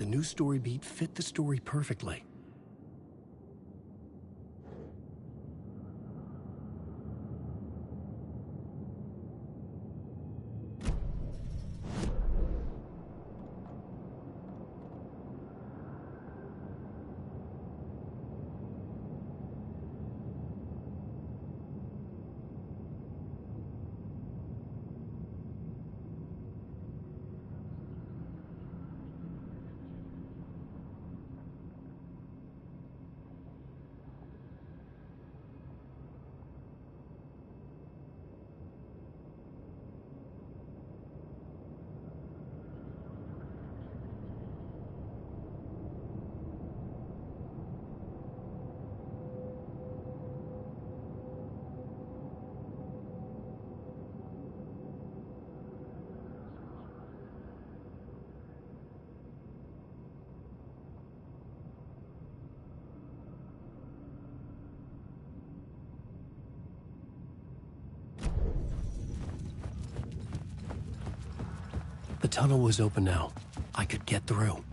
the new story beat fit the story perfectly. The tunnel was open now. I could get through.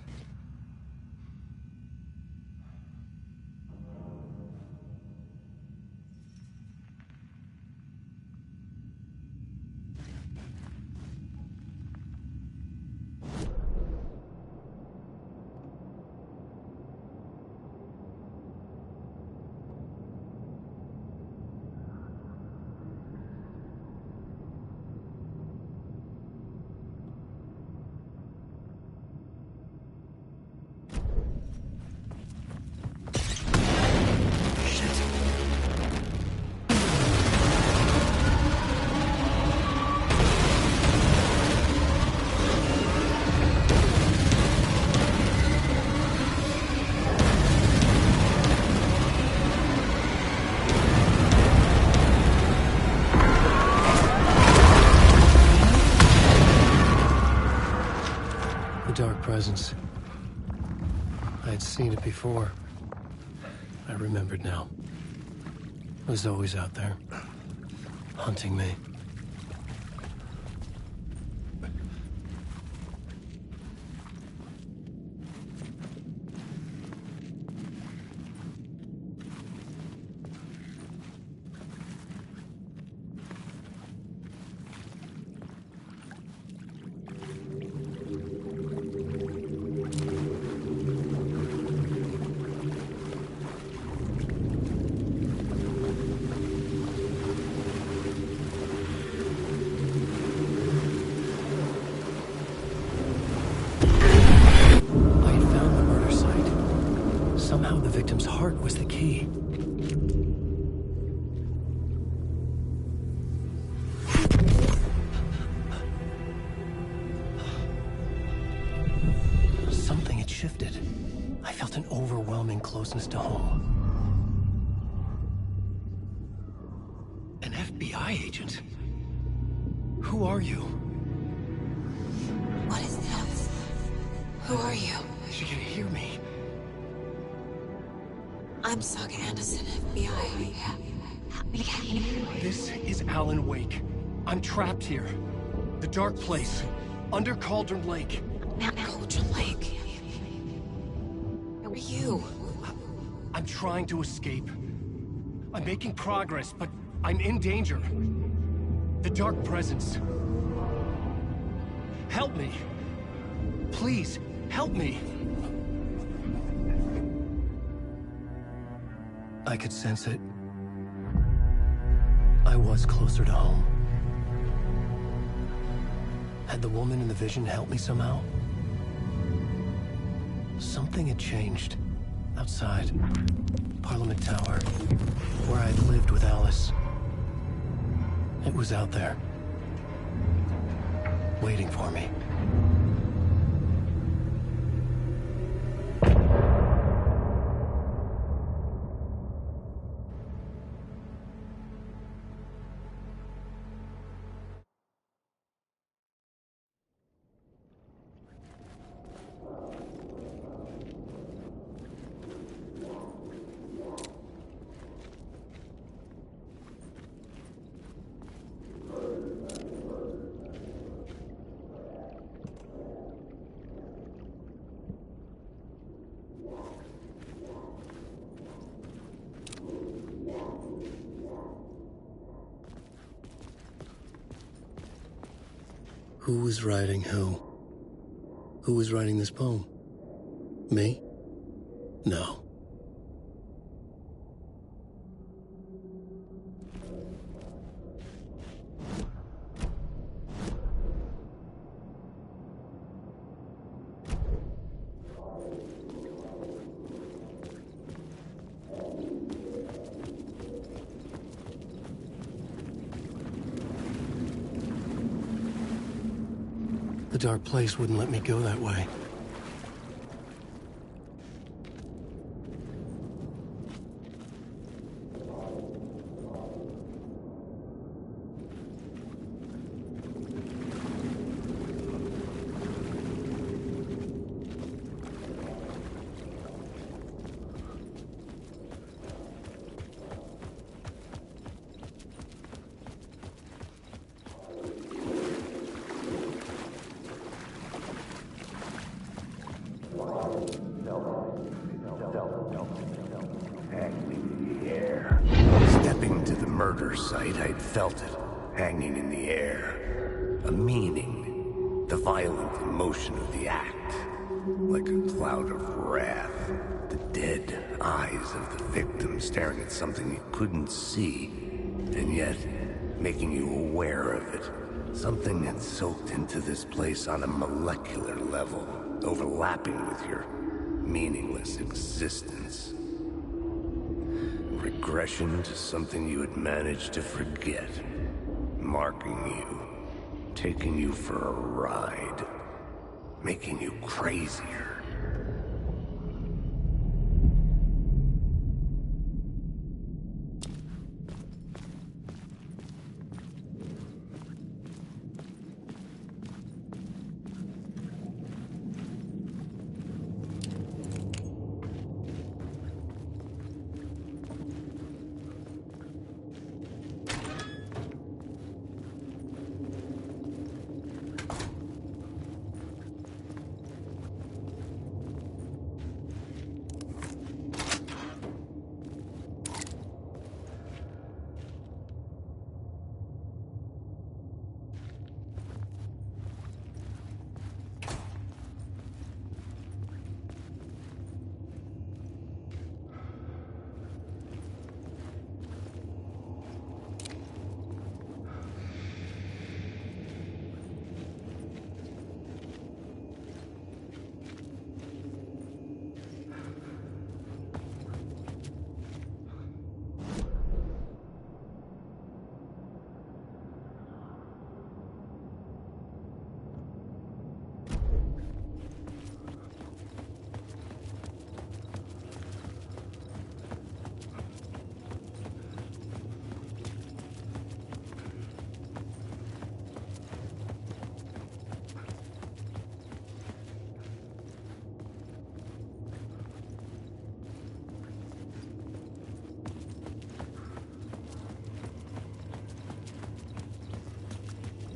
Presence. I had seen it before. I remembered now. It was always out there, hunting me. Somehow the victim's heart was the key. Something had shifted. I felt an overwhelming closeness to home. An FBI agent? Who are you? What is this? Who are you? She can hear me. I'm Saga Anderson, FBI. This is Alan Wake. I'm trapped here. The dark place. Under Cauldron Lake. Cauldron Lake? Who are you? I'm trying to escape. I'm making progress, but I'm in danger. The dark presence. Help me. Please, help me. I could sense it. I was closer to home. Had the woman in the vision helped me somehow? Something had changed. Outside. Parliament Tower. Where I'd lived with Alice. It was out there. Waiting for me. Who was writing who? Who was writing this poem? Me? No. The dark place wouldn't let me go that way. Stepping to the murder site, I'd felt it, hanging in the air. A meaning, the violent emotion of the act. Like a cloud of wrath. The dead eyes of the victim staring at something you couldn't see, and yet making you aware of it. Something had soaked into this place on a molecular level, overlapping with your meaningless existence. Regression to something you had managed to forget. Marking you. Taking you for a ride. Making you crazier.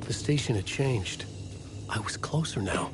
The station had changed. I was closer now.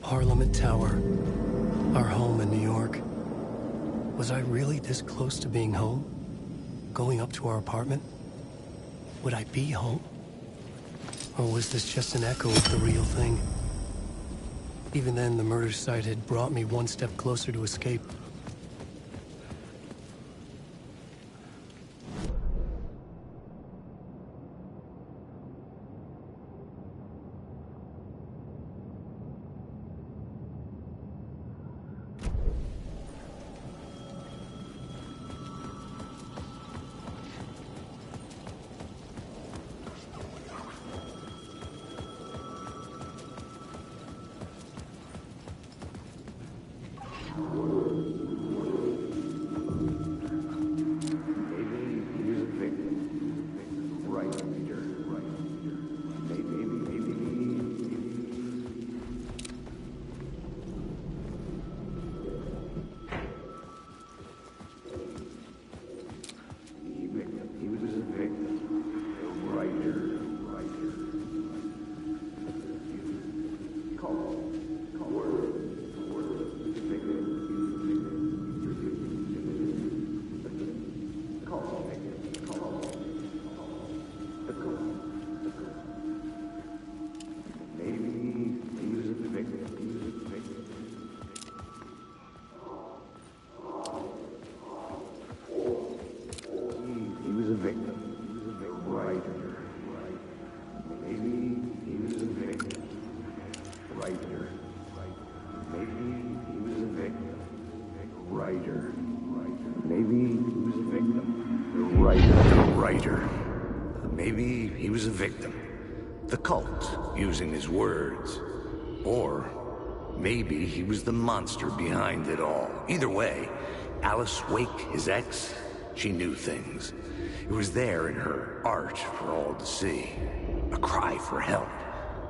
Parliament Tower, our home in New York. Was I really this close to being home? Going up to our apartment? Would I be home? Or was this just an echo of the real thing? Even then, the murder site had brought me one step closer to escape. writer. Maybe he was a victim. The writer. Maybe he was a victim. The cult, using his words. Or maybe he was the monster behind it all. Either way, Alice Wake, his ex, she knew things. It was there in her art for all to see. A cry for help.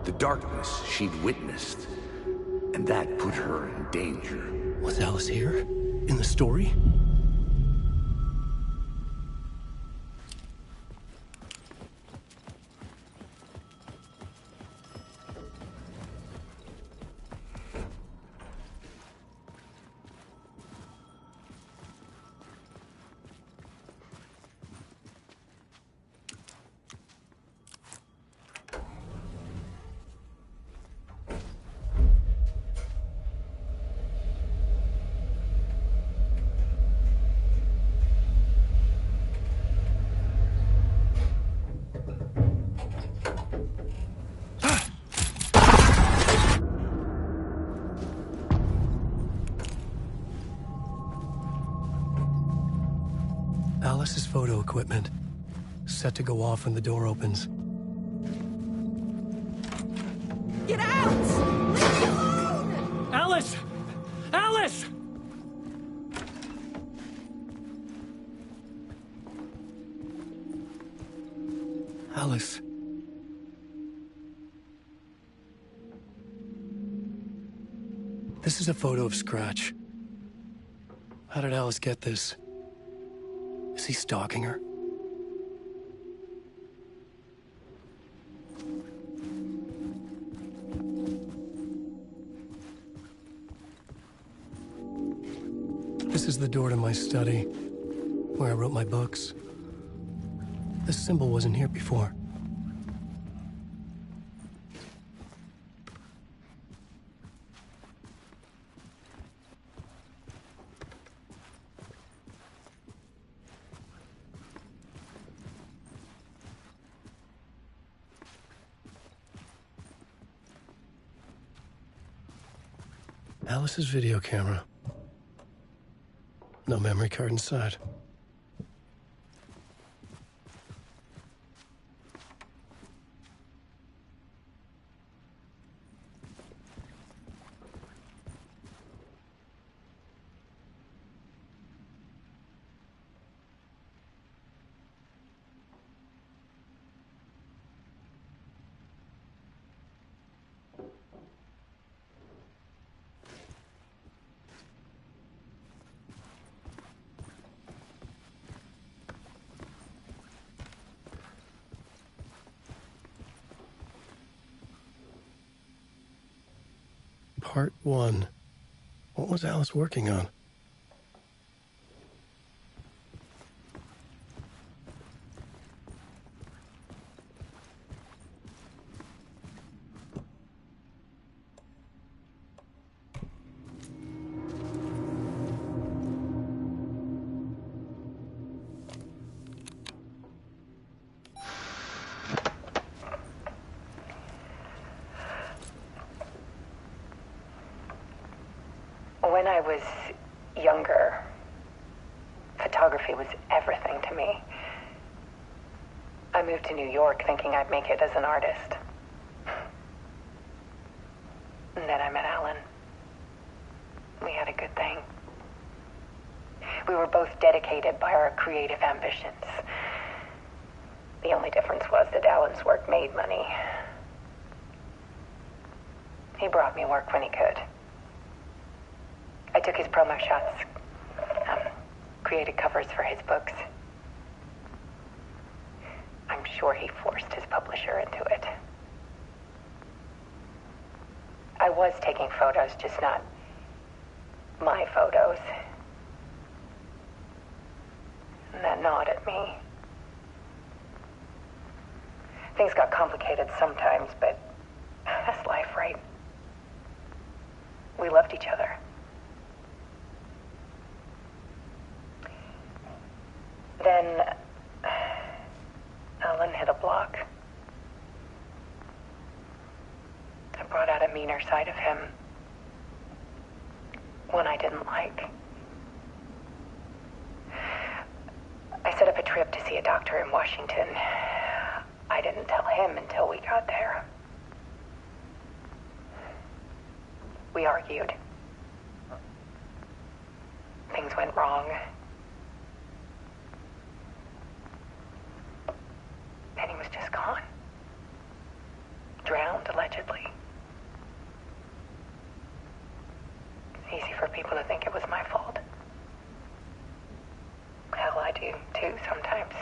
The darkness she'd witnessed. And that put her in danger. Was Alice here? In the story? Alice's photo equipment, set to go off when the door opens. Get out! Leave me alone! Alice! Alice! Alice. This is a photo of Scratch. How did Alice get this? Is he stalking her? This is the door to my study, where I wrote my books. This symbol wasn't here before. Alice's video camera. No memory card inside. Part 1. What was Alice working on? When I was younger, photography was everything to me. I moved to New York thinking I'd make it as an artist. And then I met Alan. We had a good thing. We were both dedicated by our creative ambitions. The only difference was that Alan's work made money. He brought me work when he could. I took his promo shots, created covers for his books. I'm sure he forced his publisher into it. I was taking photos, just not my photos. And that gnawed at me. Things got complicated sometimes, but that's life, right? We loved each other. Then Alan hit a block. I brought out a meaner side of him. One I didn't like. see a doctor in Washington. I didn't tell him until we got there. We argued. Things went wrong. And he was just gone. Drowned, allegedly. It's easy for people to think it was my fault. Hell, I do too sometimes.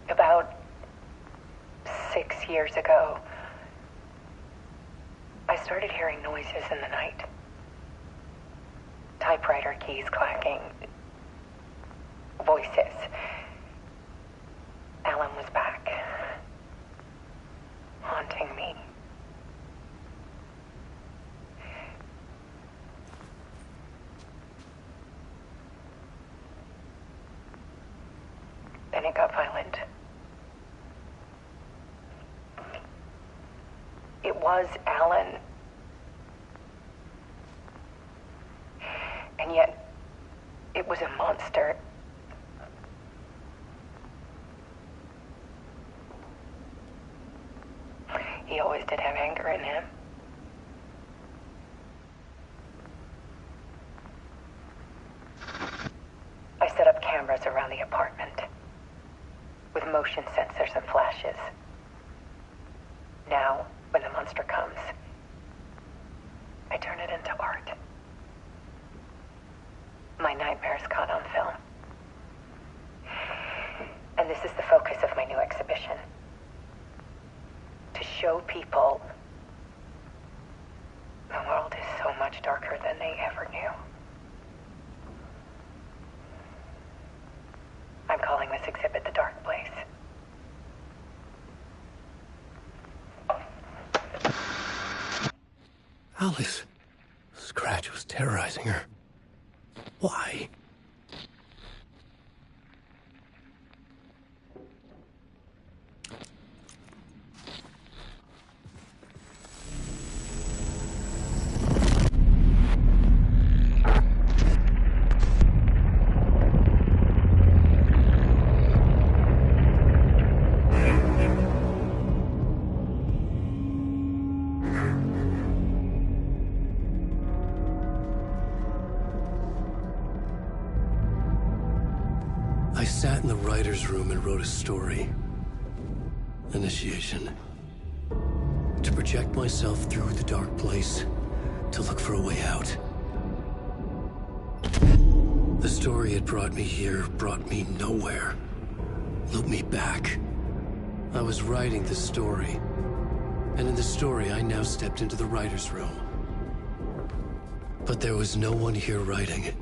About 6 years ago, I started hearing noises in the night. Typewriter keys clacking. Voices. Alan was back. Haunting me. Then it got violent. It was Alan. And yet, it was a monster. He always did have anger in him. I set up cameras around the apartment with motion sensors and flashes. Now, when the monster comes, I turn it into art. My nightmares caught on film. And this is the focus of my new exhibition. To show people the world is so much darker than they ever knew. I'm calling this exhibit The Dark Place. Alice. Scratch was terrorizing her. Why? I sat in the writer's room and wrote a story. Initiation. To project myself through the dark place, to look for a way out. The story had brought me here, brought me nowhere. Looped me back. I was writing the story. And in the story, I now stepped into the writer's room. But there was no one here writing it.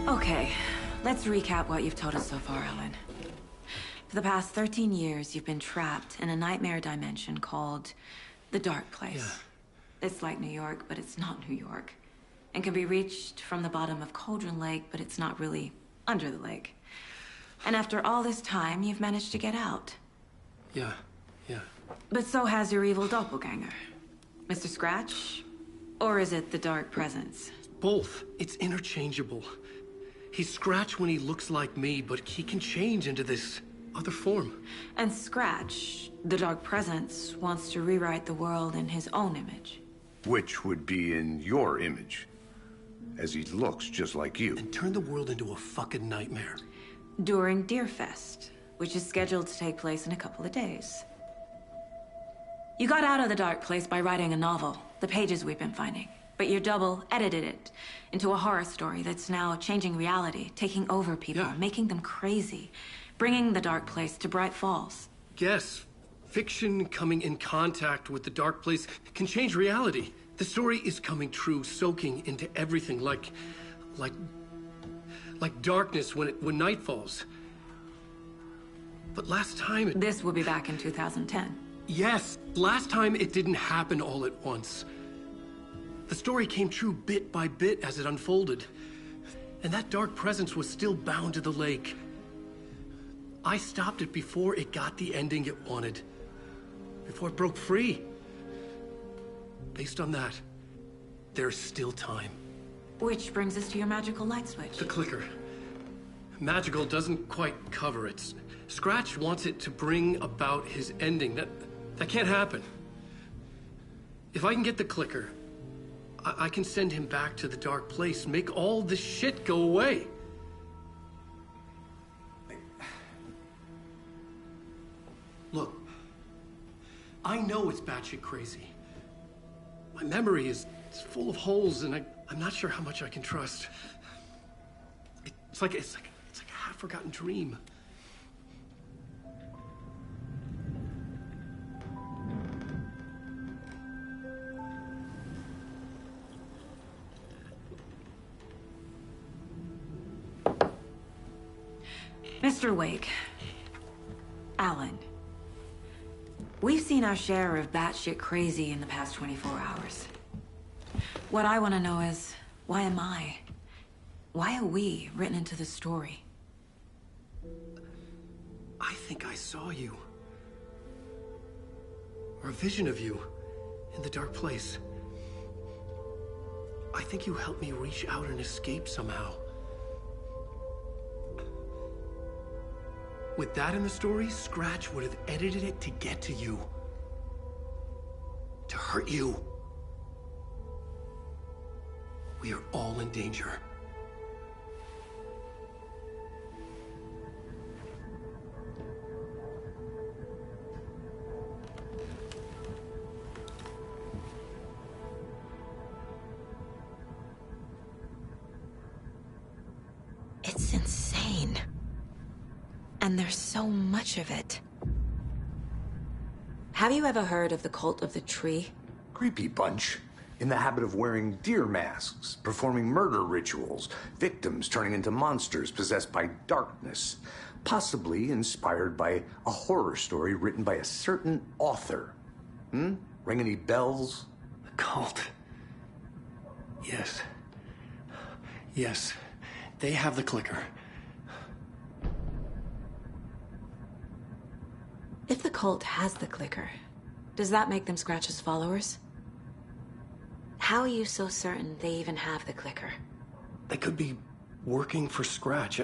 Okay, let's recap what you've told us so far, Ellen. For the past 13 years, you've been trapped in a nightmare dimension called the Dark Place. Yeah. It's like New York, but it's not New York. And can be reached from the bottom of Cauldron Lake, but it's not really under the lake. And after all this time, you've managed to get out. Yeah, yeah. But so has your evil doppelganger. Mr. Scratch? Or is it the Dark Presence? Both. It's interchangeable. He's Scratch when he looks like me, but he can change into this other form. And Scratch, the Dark Presence, wants to rewrite the world in his own image. Which would be in your image, as he looks just like you. And turn the world into a fucking nightmare. During Deerfest, which is scheduled to take place in a couple of days. You got out of the dark place by writing a novel, the pages we've been finding. But your double edited it into a horror story that's now changing reality, taking over people, Yeah. making them crazy, bringing the dark place to Bright Falls. Yes, fiction coming in contact with the dark place can change reality. The story is coming true, soaking into everything like darkness when night falls. But last time This will be back in 2010. Yes, last time it didn't happen all at once. The story came true bit by bit as it unfolded. And that dark presence was still bound to the lake. I stopped it before it got the ending it wanted. Before it broke free. Based on that, there's still time. Which brings us to your magical light switch. The clicker. Magical doesn't quite cover it. Scratch wants it to bring about his ending. That can't happen. If I can get the clicker, I can send him back to the dark place, make all this shit go away. Look, I know it's batshit crazy. My memory is full of holes, and I'm not sure how much I can trust. It's like a half-forgotten dream. Mr. Wake. Alan. We've seen our share of batshit crazy in the past 24 hours. What I want to know is, why am I? Why are we written into the story? I think I saw you. Or a vision of you in the dark place. I think you helped me reach out and escape somehow. With that in the story, Scratch would have edited it to get to you. To hurt you. We are all in danger. It's insane. And there's so much of it. Have you ever heard of the Cult of the Tree? Creepy bunch. In the habit of wearing deer masks, performing murder rituals, victims turning into monsters possessed by darkness. Possibly inspired by a horror story written by a certain author. Ring any bells? The cult. Yes. Yes. They have the clicker. If the cult has the clicker, does that make them Scratch's followers? How are you so certain they even have the clicker? They could be working for Scratch.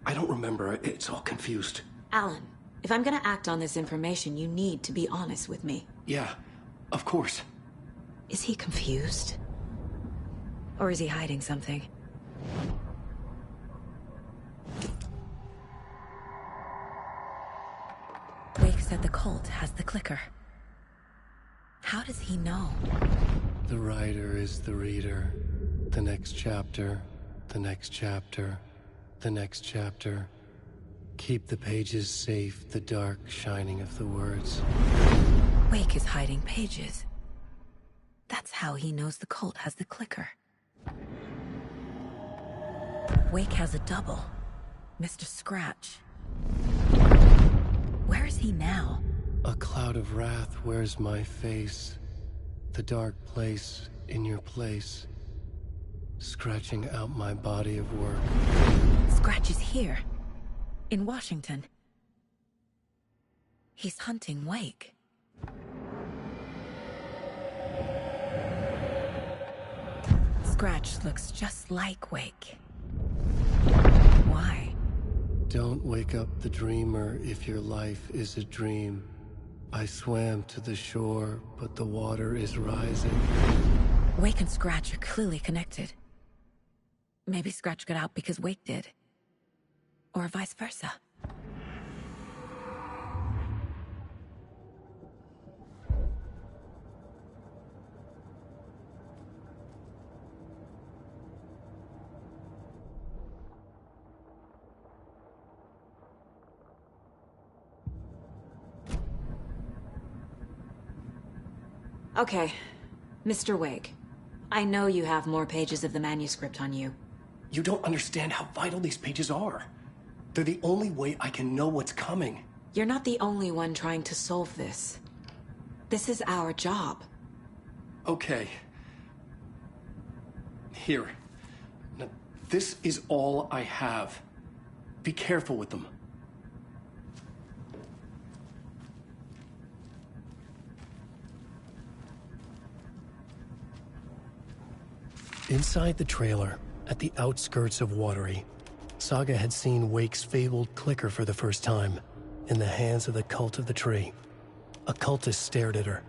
I don't remember. It's all confused. Alan, if I'm gonna act on this information, you need to be honest with me. Yeah, of course. Is he confused? Or is he hiding something? Wake said the cult has the clicker. How does he know? The writer is the reader. The next chapter, the next chapter, the next chapter. Keep the pages safe, the dark shining of the words. Wake is hiding pages. That's how he knows the cult has the clicker. Wake has a double. Mr. Scratch. Where is he now? A cloud of wrath wears my face. The dark place in your place. Scratching out my body of work. Scratch is here. In Washington. He's hunting Wake. Scratch looks just like Wake. Why? Don't wake up the dreamer if your life is a dream. I swam to the shore, but the water is rising. Wake and Scratch are clearly connected. Maybe Scratch got out because Wake did. Or vice versa. Okay, Mr. Wake. I know you have more pages of the manuscript on you. You don't understand how vital these pages are. They're the only way I can know what's coming. You're not the only one trying to solve this. This is our job. Okay. Here. Now, this is all I have. Be careful with them. Inside the trailer, at the outskirts of Watery, Saga had seen Wake's fabled clicker for the first time, in the hands of the Cult of the Tree. A cultist stared at her.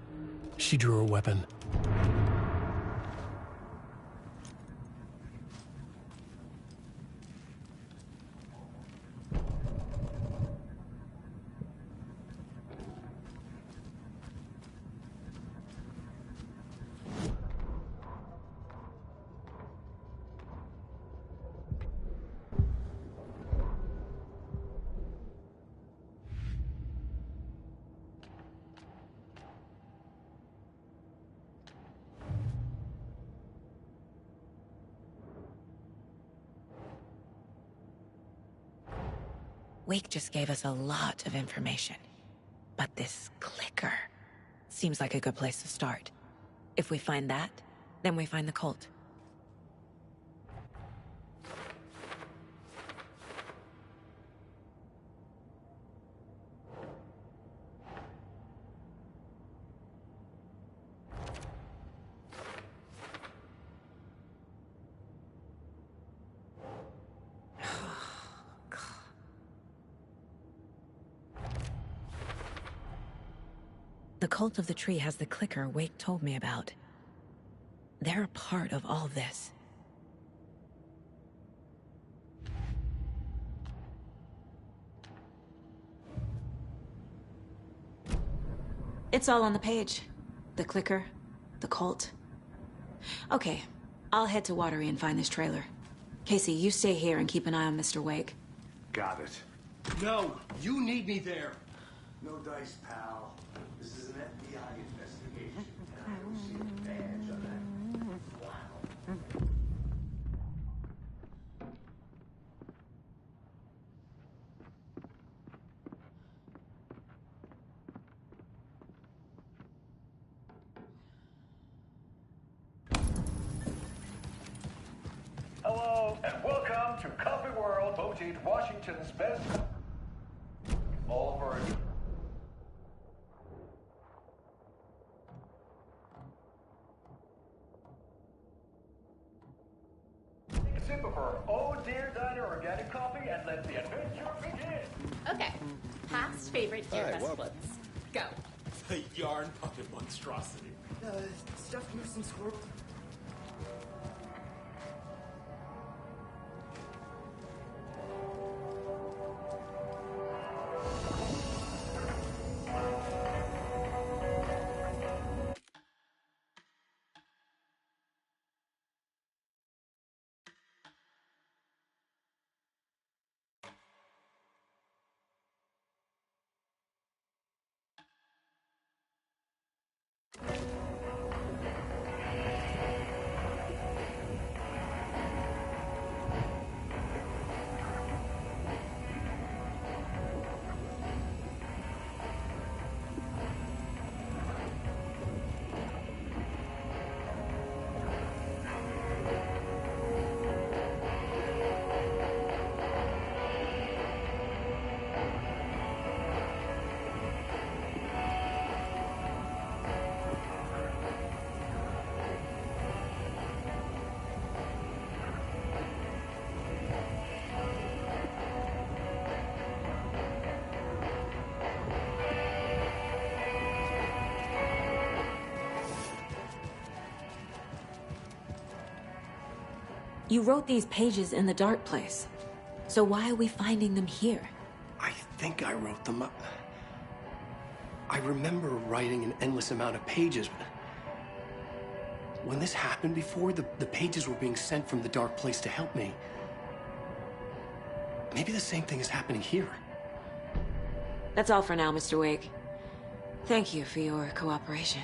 She drew her weapon. Wake just gave us a lot of information. But this clicker seems like a good place to start. If we find that, then we find the cult. The Cult of the Tree has the clicker Wake told me about. They're a part of all this. It's all on the page. The clicker, the cult. Okay, I'll head to Watery and find this trailer. Casey, you stay here and keep an eye on Mr. Wake. Got it. No, you need me there. No dice, pal. This is an FBI investigation, and I don't see a badge on that. Wow. Hello, and welcome to Coffee World, voted Washington's best. All for take a sip of our Oh Dear Diner organic coffee and let the adventure begin. Okay. Past favorite Dear Best quotes. Go. The yarn puppet monstrosity. Stuff moves and squirrels. You wrote these pages in the dark place. So why are we finding them here? I think I wrote them up. I remember writing an endless amount of pages, but when this happened before, the pages were being sent from the dark place to help me. Maybe the same thing is happening here. That's all for now, Mr. Wake. Thank you for your cooperation.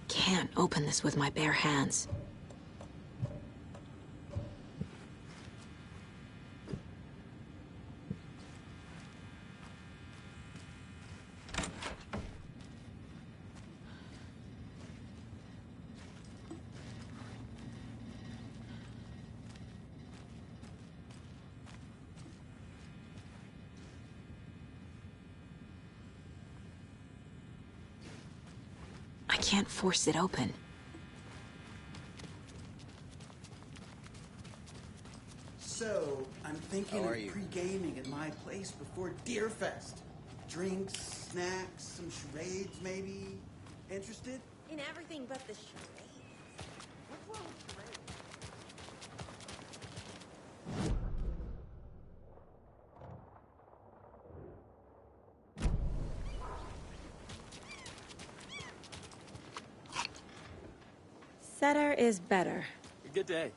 Can't open this with my bare hands. I can't force it open. So, I'm thinking of pre-gaming at my place before Deerfest. Drinks, snacks, some charades maybe. Interested? In everything but the charade. What's wrong with charade? Setter is better. Good day.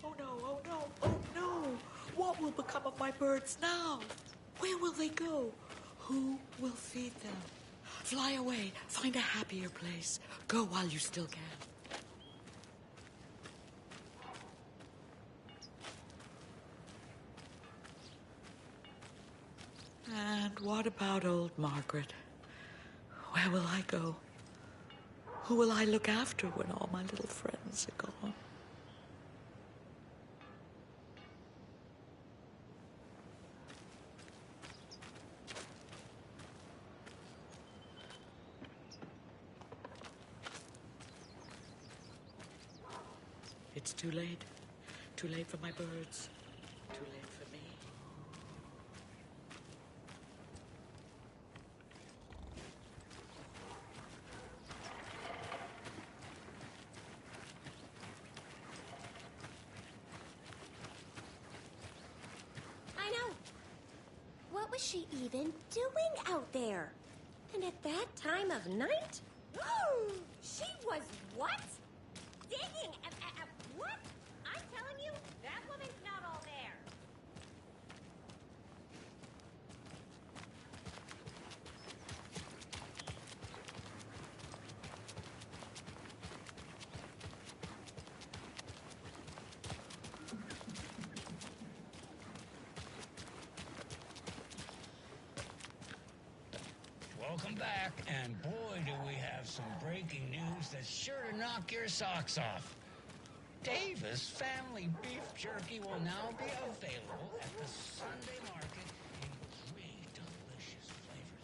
Oh no, oh no, oh no! What will become of my birds now? Where will they go? Who will feed them? Fly away, find a happier place. Go while you still can. And what about old Margaret? Where will I go? Who will I look after when all my little friends are gone? It's too late. Too late for my birds. Too late for me. I know. What was she even doing out there? And at that time of night? She was what? Digging at what? I'm telling you, that woman's not all there. Welcome back, and boy, do we have some breaking news that's sure to knock your socks off. Davis Family Beef Jerky will now be available at the Sunday market in 3 delicious flavors.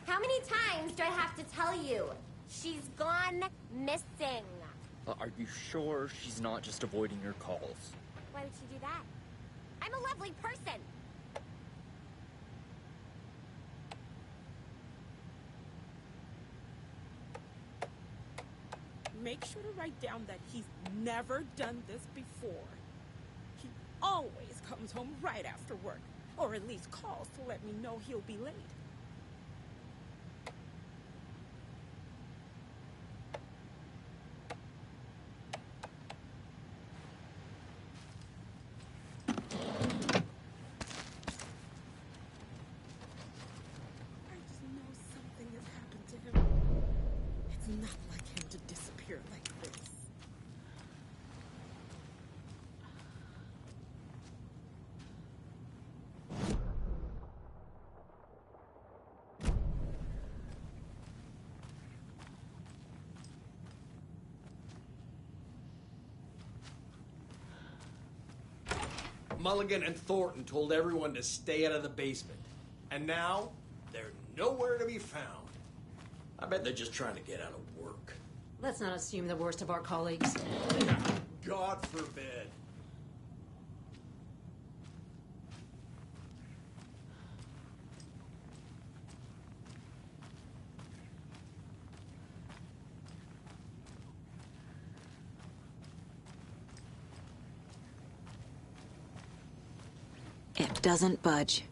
How many times do I have to tell you? She's gone missing. Are you sure she's not just avoiding your calls? Why would she do that? I'm a lovely person. Make sure to write down that he's never done this before. He always comes home right after work, or at least calls to let me know he'll be late. I just know something has happened to him. It's not like him to disappear like this. Mulligan and Thornton told everyone to stay out of the basement. And now, they're nowhere to be found. I bet they're just trying to get out of work. Let's not assume the worst of our colleagues. God forbid. It doesn't budge.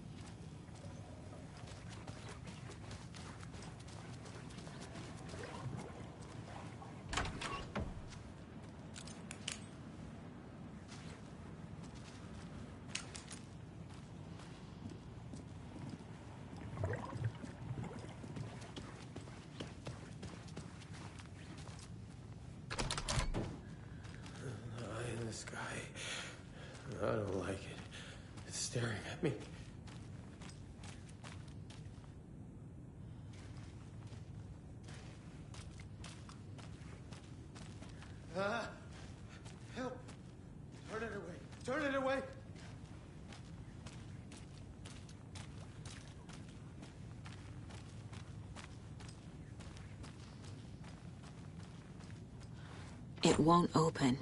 Eye in the sky. I don't like it. It's staring at me. Help! Turn it away! Turn it away! It won't open.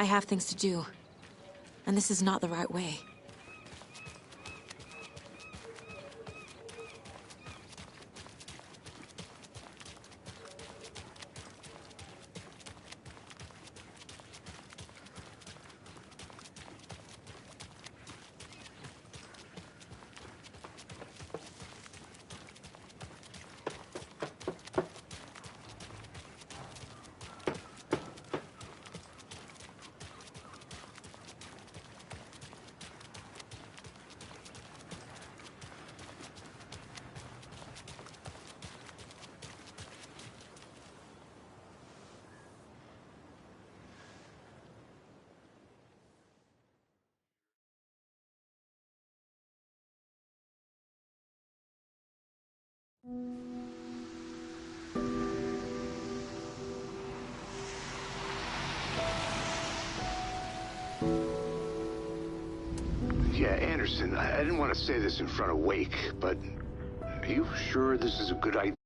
I have things to do. And this is not the right way. Yeah, Anderson, I didn't want to say this in front of Wake, but are you sure this is a good idea?